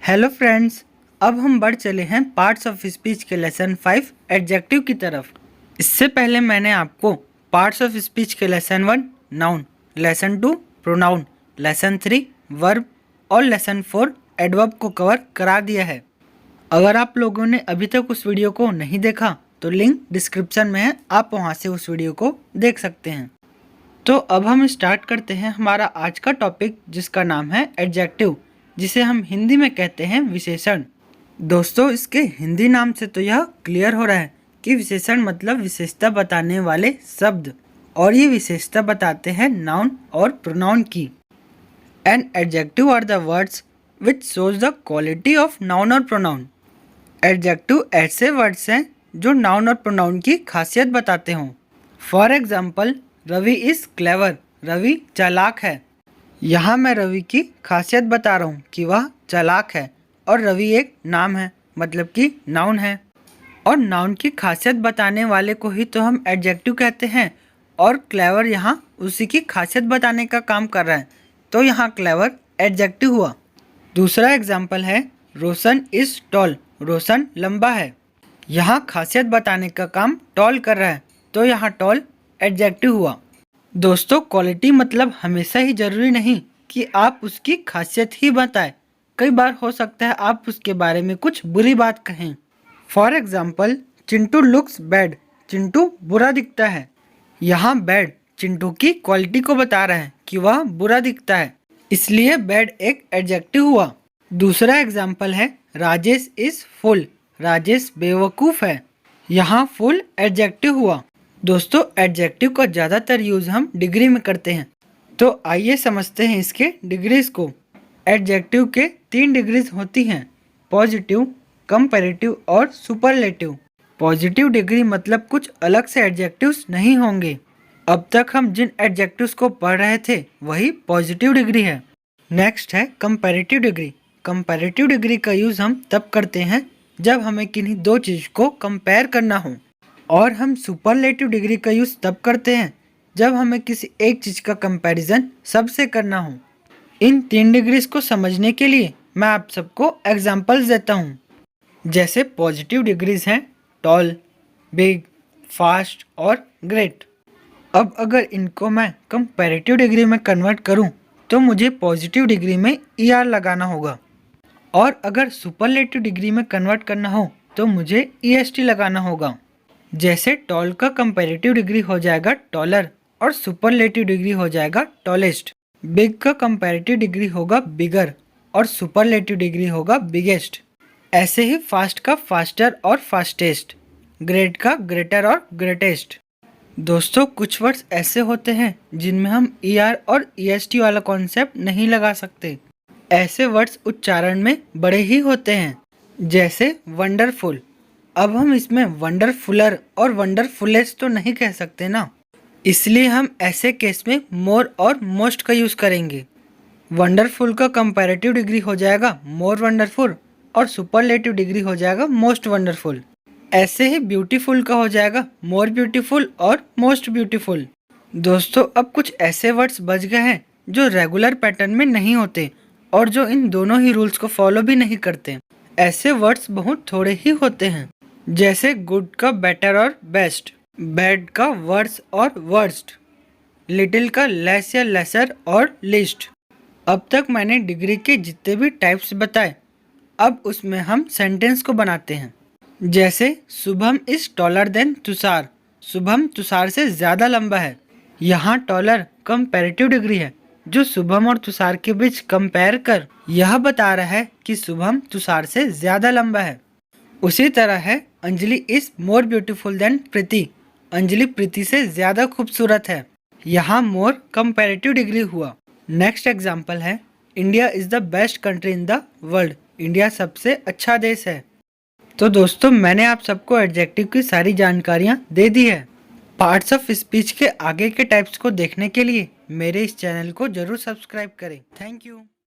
Hello friends, अब हम बढ़ चले हैं पार्ट्स ऑफ स्पीच के लेसन 5 एडजेक्टिव की तरफ। इससे पहले मैंने आपको पार्ट्स ऑफ स्पीच के lesson 1 noun, lesson 2 pronoun, lesson 3 verb और लेसन 4 एडवर्ब को कवर करा दिया है। अगर आप लोगों ने अभी तक उस वीडियो को नहीं देखा तो लिंक डिस्क्रिप्शन में है, आप वहां से उस वीडियो को देख सकते हैं। तो अब हम स्टार्ट करते हैं हमारा आज का टॉपिक, जिसका नाम है एडजेक्टिव, जिसे हम हिंदी में कहते हैं विशेषण। दोस्तों, इसके हिंदी नाम से तो यह क्लियर हो रहा है कि विशेषण मतलब विशेषता बताने वाले शब्द, और ये विशेषता बताते हैं नाउन और प्रोनाउन की। An adjective are the words which shows the quality of noun और प्रोनाउन। एडजेक्टिव ऐसे वर्ड्स हैं जो नाउन और प्रोनाउन की खासियत बताते हों। For example, Ravi is clever, Ravi चालाक है। यहाँ मैं रवि की खासियत बता रहा हूँ कि वह चालाक है, और रवि एक नाम है, मतलब कि नाउन है। और नाउन की खासियत बताने वाले को ही तो हम एडजेक्टिव कहते हैं, और क्लेवर यहाँ उसी की खासियत बताने का काम कर रहा है, तो यहाँ क्लेवर एडजेक्टिव हुआ। दूसरा एग्जाम्पल है रोशन इज टॉल, रोशन लंबा है। यहाँ खासियत बताने का काम टॉल कर रहा है, तो यहाँ टॉल एडजेक्टिव हुआ। दोस्तों, क्वालिटी मतलब हमेशा ही जरूरी नहीं कि आप उसकी खासियत ही बताएं। कई बार हो सकता है आप उसके बारे में कुछ बुरी बात कहें। For example, Chintu looks bad, Chintu बुरा दिखता है। यहाँ बैड चिंटू की क्वालिटी को बता रहा है कि वह बुरा दिखता है, इसलिए बैड एक एडजेक्टिव हुआ। दूसरा एग्जाम्पल है राजेश इज फुल, राजेश बेवकूफ़ है। यहाँ फुल एडजेक्टिव हुआ। दोस्तों, एडजेक्टिव का ज़्यादातर यूज़ हम डिग्री में करते हैं, तो आइए समझते हैं इसके डिग्रीज को। एडजेक्टिव के 3 डिग्रीज होती हैं, पॉजिटिव, कंपैरेटिव और सुपरलेटिव। पॉजिटिव डिग्री मतलब कुछ अलग से एडजेक्टिव्स नहीं होंगे। अब तक हम जिन एडजेक्टिव्स को पढ़ रहे थे वही पॉजिटिव डिग्री है। नेक्स्ट है कंपैरेटिव डिग्री। कंपैरेटिव डिग्री का यूज़ हम तब करते हैं जब हमें किन्हीं दो चीज़ को कंपेयर करना हो, और हम सुपरलेटिव डिग्री का यूज़ तब करते हैं जब हमें किसी एक चीज़ का कंपैरिजन सबसे करना हो। इन 3 डिग्रीज को समझने के लिए मैं आप सबको एग्जांपल्स देता हूँ। जैसे पॉजिटिव डिग्रीज हैं टॉल, बिग, फास्ट और ग्रेट। अब अगर इनको मैं कंपैरेटिव डिग्री में कन्वर्ट करूँ तो मुझे पॉजिटिव डिग्री में ER लगाना होगा, और अगर सुपरलेटिव डिग्री में कन्वर्ट करना हो तो मुझे EST लगाना होगा। जैसे टॉल का कंपैरेटिव डिग्री हो जाएगा टॉलर, और सुपरलेटिव डिग्री हो जाएगा टॉलेस्ट। बिग का कंपैरेटिव डिग्री होगा बिगर, और सुपरलेटिव डिग्री होगा बिगेस्ट। ऐसे ही फास्ट का फास्टर और फास्टेस्ट, ग्रेट का ग्रेटर और ग्रेटेस्ट। दोस्तों, कुछ वर्ड्स ऐसे होते हैं जिनमें हम ER और EST वाला कॉन्सेप्ट नहीं लगा सकते। ऐसे वर्ड्स उच्चारण में बड़े ही होते हैं, जैसे वंडरफुल। अब हम इसमें वंडरफुलर और वंडरफुलेस्ट तो नहीं कह सकते ना, इसलिए हम ऐसे केस में मोर और मोस्ट का यूज़ करेंगे। वंडरफुल का कंपैरेटिव डिग्री हो जाएगा मोर वंडरफुल, और सुपरलेटिव डिग्री हो जाएगा मोस्ट वंडरफुल। ऐसे ही ब्यूटीफुल का हो जाएगा मोर ब्यूटीफुल और मोस्ट ब्यूटीफुल। दोस्तों, अब कुछ ऐसे वर्ड्स बच गए हैं जो रेगुलर पैटर्न में नहीं होते, और जो इन दोनों ही रूल्स को फॉलो भी नहीं करते। ऐसे वर्ड्स बहुत थोड़े ही होते हैं, जैसे गुड का बेटर और बेस्ट, बैड का वर्स और वर्स्ट, लिटिल का लेस या लेसर और लिस्ट। अब तक मैंने डिग्री के जितने भी टाइप्स बताए, अब उसमें हम सेंटेंस को बनाते हैं। जैसे Shubham is taller than Tushar, Shubham Tushar से ज़्यादा लंबा है। यहाँ टॉलर कंपैरेटिव डिग्री है, जो शुभम और तुषार के बीच कंपेयर कर यह बता रहा है कि शुभम तुषार से ज़्यादा लंबा है। उसी तरह है Anjali is more beautiful than Preeti, Anjali Preeti से ज़्यादा खूबसूरत है। यहाँ मोर कंपैरेटिव डिग्री हुआ। नेक्स्ट एग्जाम्पल है India is the best country in the world, India सबसे अच्छा देश है। तो दोस्तों, मैंने आप सबको एडजेक्टिव की सारी जानकारियाँ दे दी है। पार्ट्स ऑफ स्पीच के आगे के टाइप्स को देखने के लिए मेरे इस चैनल को जरूर सब्सक्राइब करें। Thank you.